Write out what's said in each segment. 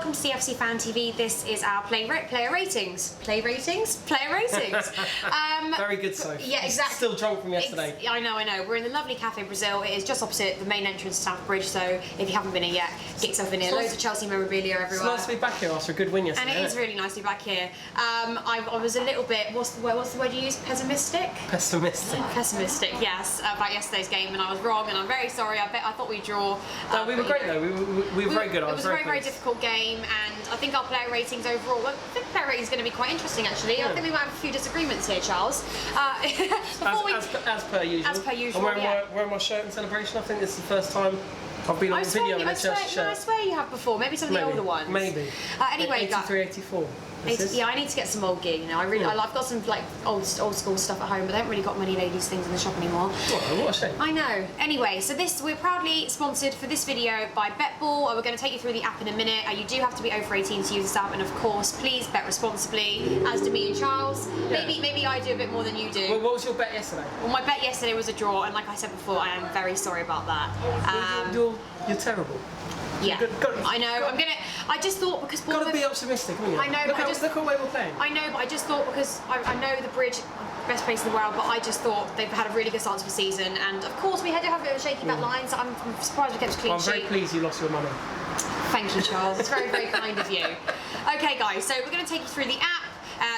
welcome to CFC Fan TV. This is our player ratings. Player ratings? Very good, Sophie. Yeah, exactly. Still drunk from yesterday. I know. We're in the lovely Cafe Brazil. It is just opposite the main entrance to Stamford Bridge, so if you haven't been here yet, get yourself in here. Loads of Chelsea memorabilia everywhere. It's nice to be back here after a good win yesterday. And it is really nice to be back here. I was a little bit, what's the word you use? Pessimistic? Pessimistic, yes, about yesterday's game, and I was wrong, and I'm very sorry. I thought we'd draw. No, we were great though. We were very good. It was a very difficult game, and I think our player ratings overall, well, I think player ratings is going to be quite interesting actually. Yeah. I think we might have a few disagreements here, Charles. As per usual. As per usual, I'm wearing my shirt in celebration. I think this is the first time I've been on video in a Chelsea shirt. I swear you have before. Maybe some of the older ones. Maybe. Anyway, 83, 84. Yeah, I need to get some old gear. You know, I've got some like old school stuff at home, but I haven't really got many ladies' things in the shop anymore. What a shame. I know. Anyway, so we're proudly sponsored for this video by BETBULL. We're going to take you through the app in a minute. You do have to be over 18 to use this app, and of course, please bet responsibly, as do me and Charles. Yeah. Maybe I do a bit more than you do. Well, what was your bet yesterday? Well, my bet yesterday was a draw, and like I said before, I am very sorry about that. You're terrible. Yeah, I know. I just thought because Bournemouth... Got to be optimistic, haven't you? I know. Look at where we're playing. I know, but I just thought because I know the Bridge, best place in the world, but I just thought they've had a really good start to the season, and of course we had to have a bit of a shaky back line, so I'm surprised we kept a clean sheet. I'm very pleased you lost your money. Thank you, Charles. It's very, very kind of you. Okay, guys, so we're going to take you through the app.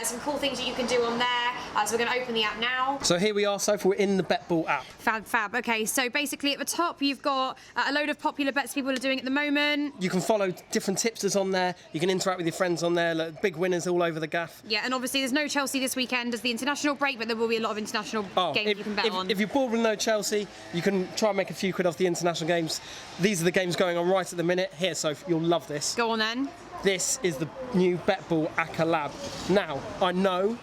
Some cool things that you can do on there. So we're going to open the app now. So here we are, Sophie, we're in the BETBULL app. Fab. Okay, so basically at the top you've got a load of popular bets people are doing at the moment. You can follow different tipsters on there. You can interact with your friends on there. Look, big winners all over the gaff. Yeah, and obviously there's no Chelsea this weekend as the international break, but there will be a lot of international games you can bet on. If you're bored with no Chelsea, you can try and make a few quid off the international games. These are the games going on right at the minute. Here, Sophie, you'll love this. Go on then. This is the new BETBULL Acca Lab. Now, I know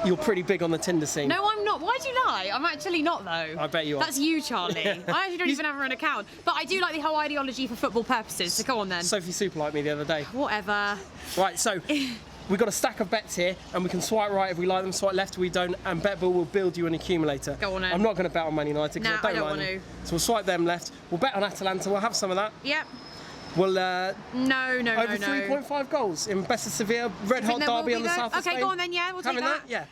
you're pretty big on the Tinder scene. No, I'm not. Why'd you lie? I'm actually not, though. I bet you are. That's you, Charlie. I actually don't even have an account. But I do like the whole ideology for football purposes, so go on then. Sophie super liked me the other day. Whatever. Right, so we've got a stack of bets here, and we can swipe right if we like them, swipe left if we don't, and BETBULL will build you an accumulator. Go on then. I'm not going to bet on Man United because I don't want to. So we'll swipe them left. We'll bet on Atalanta. We'll have some of that. Yep. Well, no. Over 3.5 goals in Best of Sevilla, red hot derby on the south of Spain. Okay, go on then, yeah, we'll take that. Yeah.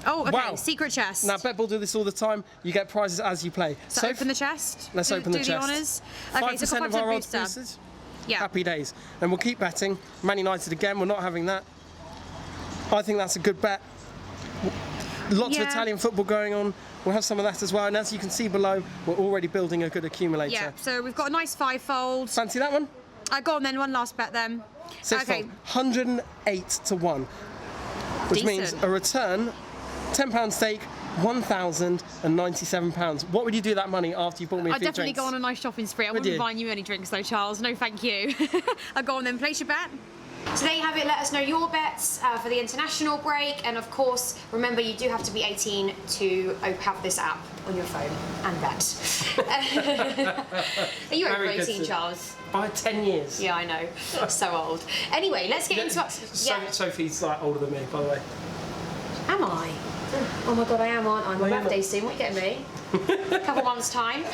Oh, okay, wow. Secret chest. Now, BETBULL do this all the time. You get prizes as you play. So open the chest. Let's open the chest. Do the honours. Okay, 5% so of our odds boosters. Yeah. Happy days. And we'll keep betting. Man United again, we're not having that. I think that's a good bet. Lots of Italian football going on. We'll have some of that as well. And as you can see below, we're already building a good accumulator. Yeah, so we've got a nice fivefold. Fancy that one? Go on then, one last bet then. Okay. 108 to 1. Which means a return, £10 stake, £1,097. What would you do that money after you bought me a few drinks? I'd definitely go on a nice shopping spree. I wouldn't be buying you any drinks though, Charles. No, thank you. Go on then, place your bet. So there you have it. Let us know your bets for the international break, and of course, remember you do have to be 18 to have this app on your phone and bet. Are you over 18, Charles? By 10 years. Yeah, I know. So old. Anyway, let's get into it. Sophie's like older than me, by the way. Am I? Oh my god, I am, aren't I? My birthday's soon. What are you getting me? A couple months' time.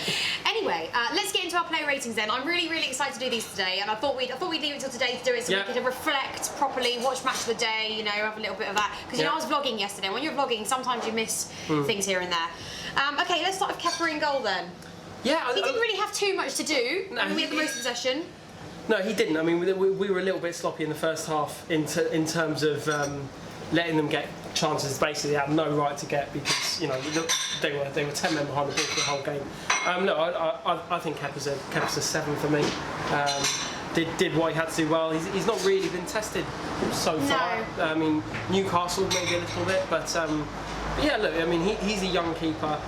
Anyway, let's get into our player ratings then. I'm really excited to do these today, and I thought we'd leave it until today to do it so we could reflect properly, watch match of the day, you know, have a little bit of that. Because you know, I was vlogging yesterday. When you're vlogging, sometimes you miss things here and there. Okay, let's start with Kepa in goal then. Yeah, he didn't really have too much to do. No, we had the most possession. No, he didn't. I mean, we were a little bit sloppy in the first half in terms of letting them get chances basically they had no right to get because they were 10 men behind the ball for the whole game. I think Kepa's a 7 for me. Did what he had to do well. He's not really been tested so far. No. I mean, Newcastle maybe a little bit, but yeah, look, I mean he's a young keeper.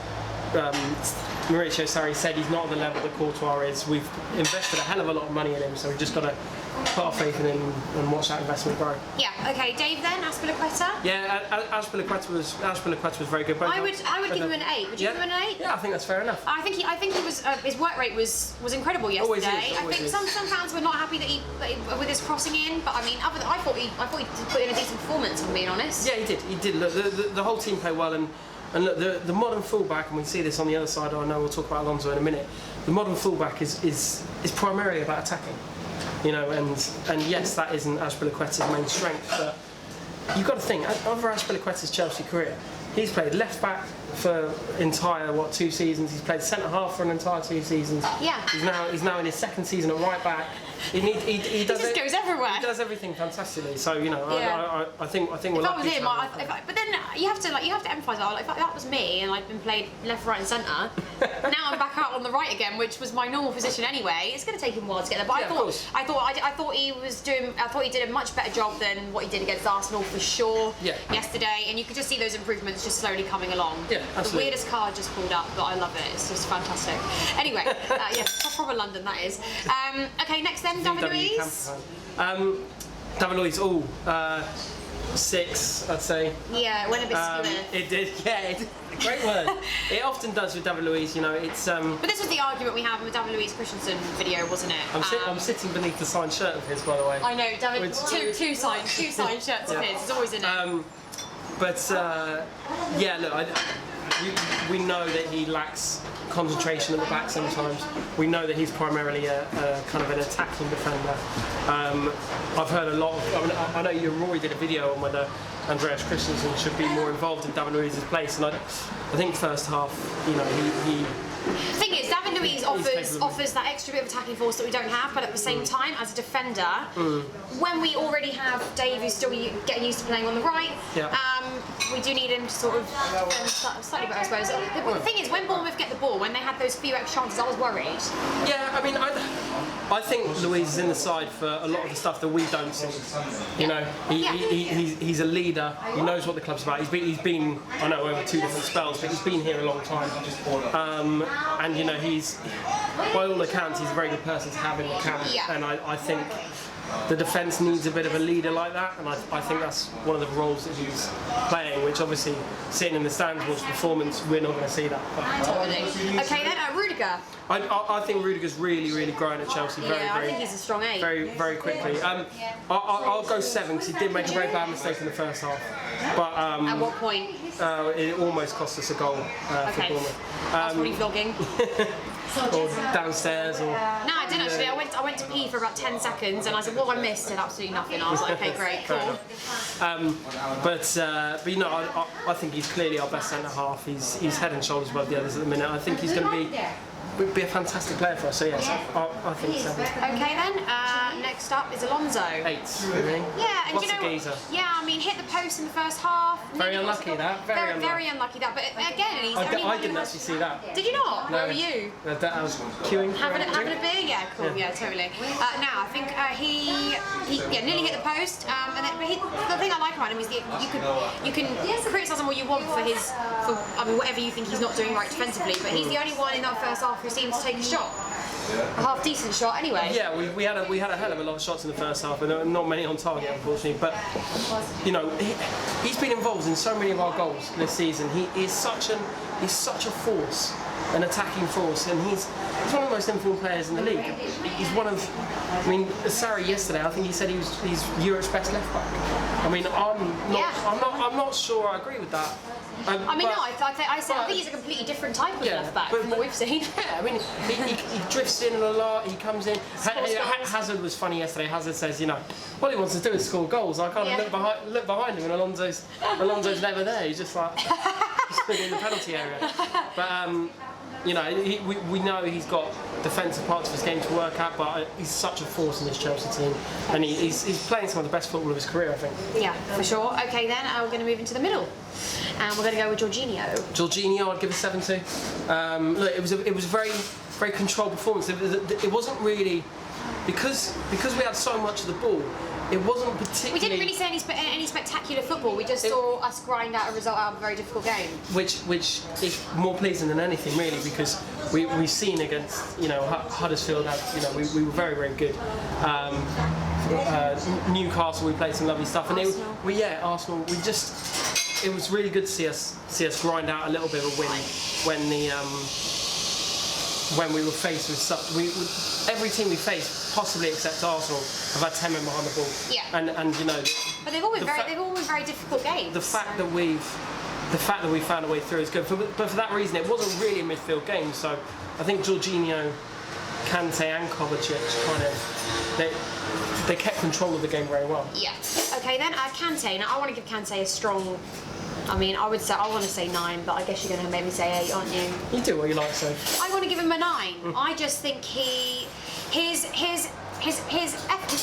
Mauricio Sarri said he's not at the level that Courtois is. We've invested a hell of a lot of money in him, so we've just got to put our faith in him and watch that investment grow. Yeah. Okay, Dave. Then Azpilicueta. Yeah, Azpilicueta was very good. I would give him an 8. Would you give him an 8? Yeah, I think that's fair enough. I think he was his work rate was incredible yesterday. I think some fans were not happy that he with his crossing in, but I mean, I thought he put in a decent performance. If I'm being honest. Yeah, he did. He did. Look, the whole team played well and. And look, the modern fullback, and we see this on the other side. I know we'll talk about Alonso in a minute. The modern fullback is primarily about attacking. you know, and yes, that isn't Azpilicueta's main strength, but you've got to think, over Azpilicueta's Chelsea career, he's played left back for entire 2 seasons. He's played centre half for an entire 2 seasons. Yeah. He's now in his second season at right back. He does just goes everywhere. He does everything fantastically. So you know, Yeah. I think we're If that lucky. was him, but then you have to empathise. Like, if that was me and I'd been played left, right, and centre, now I'm back out on the right again, which was my normal position anyway. It's going to take him a while to get there. But I thought he did a much better job than what he did against Arsenal for sure. Yeah. Yesterday, and you could just see those improvements just slowly coming along. Yeah, absolutely. The weirdest card just pulled up, but I love it. It's just fantastic. Anyway, yeah, proper London that is. Okay, next then, David Luiz. David Luiz, 6, I'd say. Yeah, it went a bit skewed. It did, yeah, great word. It often does with David Luiz, you know, it's... But this was the argument we had with David Luiz Christensen video, wasn't it? I'm sitting beneath the signed shirt of his, by the way. I know, David, two signed shirts of his, it's always in it. Yeah, look, we know that he lacks concentration at the back sometimes. We know that he's primarily a kind of an attacking defender. I've heard a lot of, I know Roy did a video on whether Andreas Christensen should be more involved in David Luiz's place, and I think first half, you know, he the thing is, David Luiz offers that extra bit of attacking force that we don't have, but at the same time, as a defender, when we already have Dave who's still getting used to playing on the right, we do need him to sort of slightly better, I suppose. The thing is, when Bournemouth get the ball, when they had those few extra chances, I was worried. Yeah, I mean, I think Luiz is in the side for a lot of the stuff that we don't see. You know, he's a leader. He knows what the club's about. He's been I know over 2 different spells, but he's been here a long time. And you know, by all accounts, he's a very good person to have in the camp. Yeah. And I think the defence needs a bit of a leader like that, and I think that's one of the roles that he's playing, which obviously, sitting in the stands watching performance, we're not going to see that. Totally. Okay then, Rudiger. I think Rudiger's really growing at Chelsea I think he's a strong 8. very quickly. I'll go 7 because he did make a very bad mistake in the first half. But at what point? It almost cost us a goal for Bournemouth. That's probably vlogging. Or downstairs, or... No, I didn't actually. I went to pee for about 10 seconds, and I said, "What I missed?" Said absolutely nothing. I was like, "Okay, great, cool." But you know, I think he's clearly our best centre half. He's head and shoulders above the others at the minute. I think he's going to be a fantastic player for us. So yes, I think 7. Okay then. Next up is Alonso. 8, really? Yeah, and What's you know, a geezer? Yeah, I mean, hit the post in the first half. Very unlucky that. Very unlucky that. But again, he's I didn't actually see that. Did you not? No. Where were you? I was queuing. Having a beer? Yeah, cool. Yeah, totally. Now I think he nearly hit the post. And then, the thing I like about him is that you can criticise him all you want for whatever you think he's not doing right defensively, but he's the only one in that first half who seems to take a shot. A half decent shot anyway. Yeah, we had a hell of a lot of shots in the first half, and not many on target, unfortunately. But you know, he's been involved in so many of our goals this season. He's such a force, an attacking force, and he's one of the most informed players in the league. He's one of, I mean, Sarri yesterday, I think he said he's Europe's best left back. I mean, I'm not sure I agree with that. I think he's a completely different type of left back from what we've seen. Yeah, I mean, he drifts in a lot, he comes in. Hazard was funny yesterday. Hazard says, you know, all he wants to do is score goals. I can't look behind him, and Alonso's never there. He's just like in the penalty area. But you know, we know he's got defensive parts of his game to work at, but he's such a force in this Chelsea team, and he's playing some of the best football of his career, I think. Yeah, for sure. Okay, then we're going to move into the middle, and we're going to go with Jorginho. Jorginho, I'd give a 7 to. Look, it was a very controlled performance. It wasn't really because we had so much of the ball. It wasn't particularly... We didn't really see any spectacular football. We just saw us grind out a result out of a very difficult game. Which is more pleasing than anything, really, because we've seen against, you know, Huddersfield, you know, we were very good. Newcastle, we played some lovely stuff, and Arsenal. It was really good to see us grind out a little bit of a win when we were faced with every team we faced, possibly except Arsenal, have had 10 men behind the ball. Yeah. And you know. But they've all been very difficult games. The fact that we found a way through is good. But for that reason, it wasn't really a midfield game. So I think Jorginho Kante and Kovacic kind of they kept control of the game very well. Yeah. Okay, then Kante. Now I want to give Kante a strong. I mean, I want to say 9, but I guess you're going to make me say 8, aren't you? You do what you like, so. I want to give him a 9. I just think his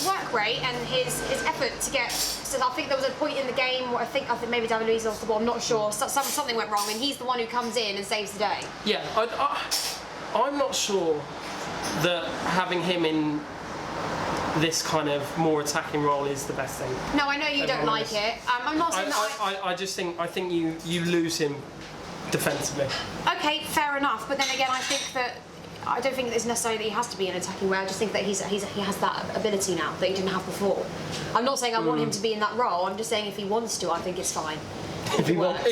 work rate and his effort to get. So I think there was a point in the game where I think maybe David Luiz lost the ball. I'm not sure. Something went wrong, and he's the one who comes in and saves the day. Yeah, I'm not sure that having him in this kind of more attacking role is the best thing. No, I know you don't like it. I'm not saying I think you lose him defensively. Okay, fair enough. But then again, I don't think it's necessarily that he has to be an attacking way. I just think that he has that ability now that he didn't have before. I'm not saying I want him to be in that role. I'm just saying if he wants to, I think it's fine. If he wants to.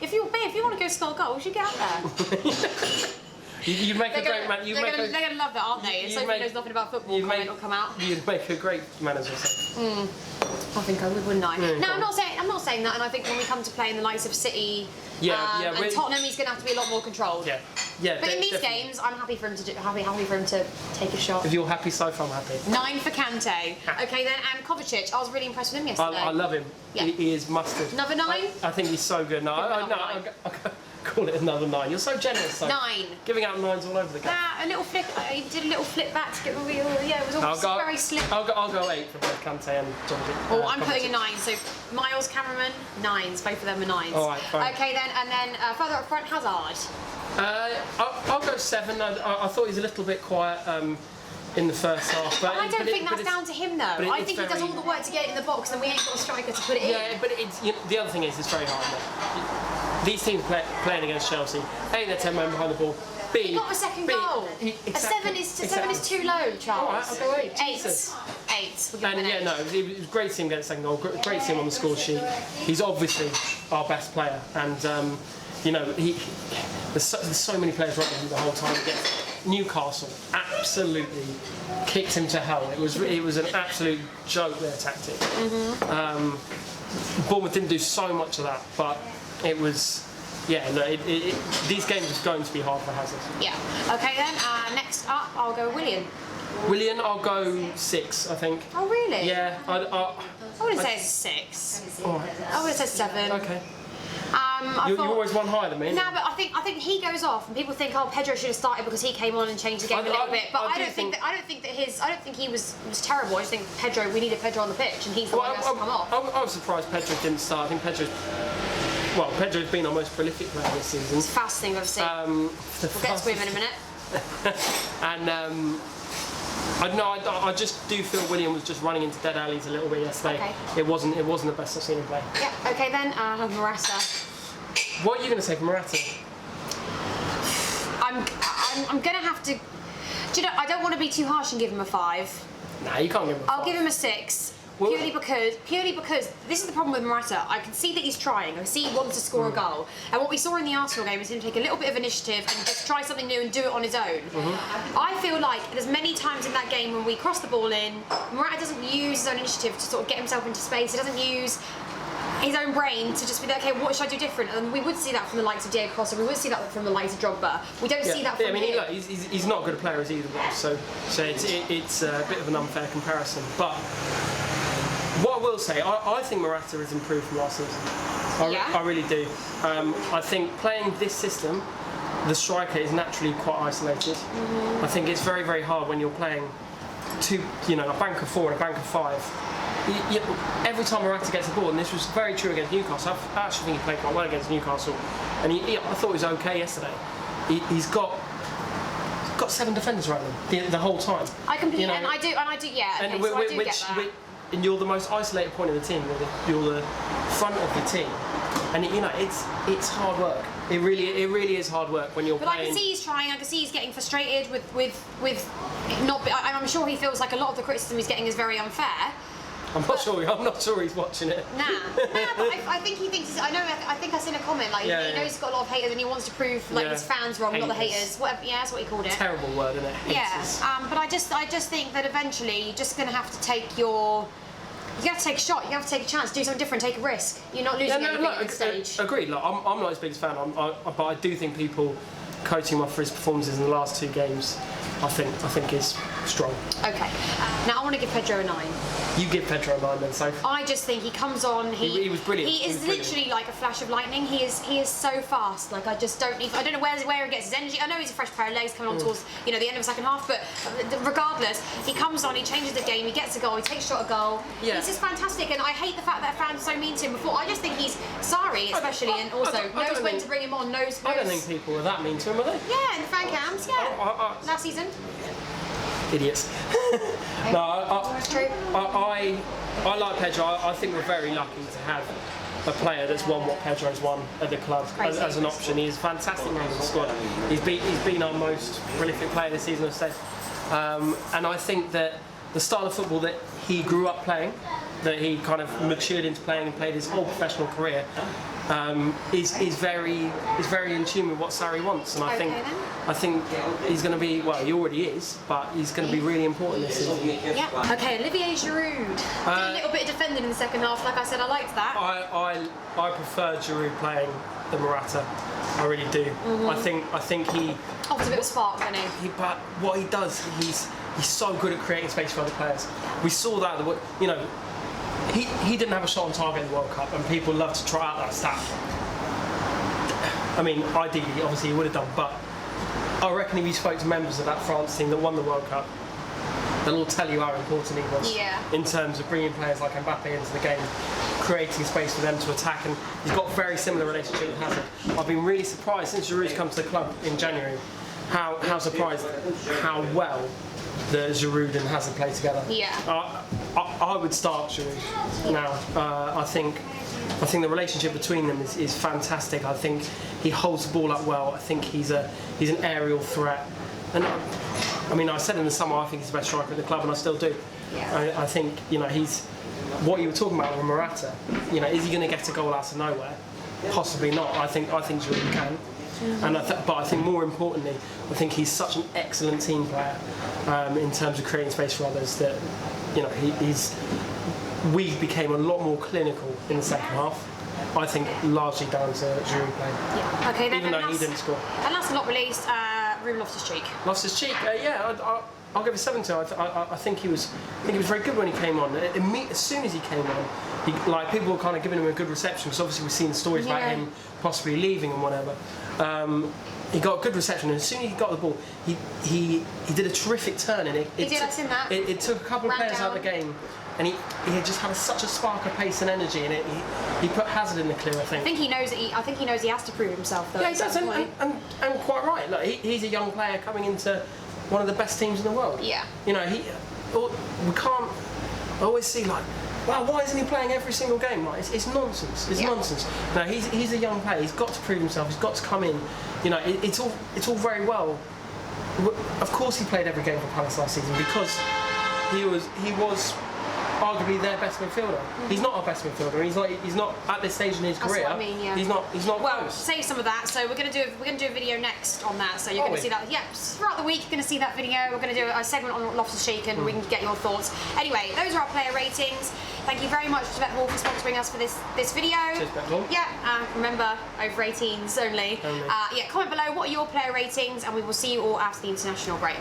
If you want to go score goals, you get out there. You make a great man. They're going to love that, aren't they? And Sophie knows nothing about football. Comment will come out. You'd make a great manager. I think I would, wouldn't I? No, I'm not saying that. And I think when we come to play in the likes of City and Tottenham, he's going to have to be a lot more controlled. Yeah. But in these games, I'm happy for him to take a shot. If you're happy so far, I'm happy. 9 for Kante. Okay then, and Kovacic. I was really impressed with him yesterday. I love him. Yeah. He is mustard. Another 9? I think he's so good. No, I call it another 9. You're so generous. So 9. Giving out 9s all over the game. A little flick. He did a little flip back to get the wheel. Yeah, it was all very slick. I'll go 8 for both Kante and Kovacic. I'm putting a 9. So Miles, Cameron, 9s. Both of them are 9s. All right, fine. Okay then, and then further up front, Hazard. I'll go 7. I thought he was a little bit quiet in the first half. But I don't think that's down to him though. I think he does all the work to get it in the box and we ain't got a striker to put it in. Yeah, but the other thing is it's very hard. These teams playing against Chelsea, A, they're 10 men behind the ball. B, he got a second goal. Exactly, a 7 is too low, Charles. All right, I'll go 8. 8. We'll give him an 8. It was great to see him get a second goal. Great to see him on the score sheet. He's obviously our best player, and there's so many players running him the whole time. Newcastle absolutely kicked him to hell. It was an absolute joke, their tactic. Bournemouth didn't do so much of that, but it was. Yeah, these games are going to be hard for Hazard. Yeah. Okay then. Next up, I'll go Willian. Willian, I'll go 6, I think. Oh really? Yeah. I wouldn't say it's 6. All right. I would have said 7. Okay. You're always one higher than me. No, but I think he goes off, and people think, oh, Pedro should have started because he came on and changed the game a little bit. But I don't think he was terrible. I just think Pedro. We needed Pedro on the pitch, and he's the one who has to come off. I was surprised Pedro didn't start. I think Pedro's been our most prolific player this season. It's the fastest thing I've seen. We'll get to him in a minute. And I just do feel William was just running into dead alleys a little bit yesterday. Okay. It wasn't the best I've seen him play. Yeah. Okay then, Morata. What are you going to say for Morata? I'm going to have to. Do you know? I don't want to be too harsh and give him a 5. Nah, you can't give him a 5. I'll give him a 6. Purely because this is the problem with Morata. I can see that he's trying. I see he wants to score a goal. And what we saw in the Arsenal game is him take a little bit of initiative and just try something new and do it on his own. I feel like there's many times in that game when we cross the ball in, Morata doesn't use his own initiative to sort of get himself into space. He doesn't use his own brain to just be like, okay, what should I do different? And we would see that from the likes of Diego Costa. We would see that from the likes of Drogba. We don't see that from him. He's not good a player as either of us, so it's a bit of an unfair comparison. But what I will say, I think Morata has improved from last season. I really do. I think playing this system, the striker is naturally quite isolated. I think it's very, very hard when you're playing a bank of 4 and a bank of 5. Every time Morata gets the ball, and this was very true against Newcastle, I actually think he played quite well against Newcastle, and I thought he was okay yesterday. He's got 7 defenders around him the whole time. I completely, and I do, yeah. Okay, so I do get that. And you're the most isolated point of the team. You're the front of the team, and it's hard work. It really is hard work when you're playing. But I can see he's trying. I can see he's getting frustrated with not. I'm sure he feels like a lot of the criticism he's getting is very unfair. I'm not sure he's watching it. Nah, but I think he thinks. I think I seen a comment like he knows he's got a lot of haters and he wants to prove his fans wrong, not the haters. Whatever. Yeah, that's what he called it. Terrible word, isn't it? Haters. Yeah. But I just think that eventually you're just going to have to take your. You have to take a shot. You have to take a chance. Do something different. Take a risk. You're not losing anything at this stage. Agreed. Like, I'm not his biggest fan. But I do think people coaching him off for his performances in the last 2 games I think is strong. Okay. Now I want to give Pedro a 9. You give Pedro a 9 then, Soph. I just think he comes on. He was brilliant. He is literally like a flash of lightning. He is so fast. Like I don't know where he gets his energy. I know he's a fresh pair of legs coming on towards the end of the second half, but regardless, he comes on. He changes the game. He gets a goal. He takes a shot at goal. Yeah. He's just fantastic, and I hate the fact that fans are so mean to him. Before I just think he's sorry, especially, and also knows when to bring him on. Knows. I don't think people were that mean to him, are they? Yeah, in the fan cams. Yeah. Last season. Idiots. No, That's true. I like Pedro. I think we're very lucky to have a player that's won what Pedro's won at the club as an option. He's a fantastic member of the squad. He's been our most prolific player this season, I've said. And I think that the style of football that he grew up playing, that he kind of matured into playing and played his whole professional career, is very in tune with what Sarri wants. And I think he's going to be, well, he already is, but he's going to be really important this season. Yeah. Okay, Olivier Giroud. Did a little bit of defending in the second half. Like I said, I liked that. I prefer Giroud playing than Morata. I really do. I think he offers a bit of a spark, doesn't he? But what he does, he's so good at creating space for other players. We saw that. He didn't have a shot on target in the World Cup, and people love to try out that stat. I mean, ideally, obviously, he would have done, but I reckon if you spoke to members of that France team that won the World Cup, they'll all tell you how important he was in terms of bringing players like Mbappe into the game, creating space for them to attack, and he's got a very similar relationship with Hazard. I've been really surprised since Giroud's come to the club in January, how surprised how well the Giroud and Hazard play together. Yeah. I would start Giroud now. I think the relationship between them is fantastic. I think he holds the ball up well. I think he's an aerial threat. And I mean, I said in the summer I think he's the best striker at the club, and I still do. Yeah. I think he's what you were talking about with Morata. Is he going to get a goal out of nowhere? Possibly not. I think Giroud can. But I think more importantly, I think he's such an excellent team player in terms of creating space for others that we became a lot more clinical in the second half. I think largely down to Giroud playing. Yeah. Okay. Then even though he didn't score. And last but not least, Ruben Loftus-Cheek. Loftus-Cheek, I'll give it 7 to him. I think he was very good when he came on. As soon as he came on, people were kind of giving him a good reception, because obviously we've seen the stories about him possibly leaving and whatever. He got a good reception, and as soon as he got the ball, he did a terrific turn, and I've seen that. It took a couple of players out of the game, and he just had such a spark of pace and energy, and he put Hazard in the clear. I think he knows he has to prove himself, though. Yeah, he does, and quite right. Like he's a young player coming into one of the best teams in the world. Yeah. We can't always see wow, why isn't he playing every single game? It's nonsense. It's nonsense. No, he's a young player. He's got to prove himself. He's got to come in. It's all very well. Of course, he played every game for Palace last season because he was arguably their best midfielder. He's not our best midfielder. He's not at this stage in his career. That's what I mean, yeah. He's not well, close. save some of that. So we're gonna do a video next on that. So you're gonna see that. Yeah, throughout the week you're gonna see that video. We're gonna do a segment on Loftus-Cheek, and we can get your thoughts. Anyway, those are our player ratings. Thank you very much to BETBULL for sponsoring us for this video. Cheers, BETBULL. Yeah, remember, over 18s only. Comment below what are your player ratings, and we will see you all after the international break.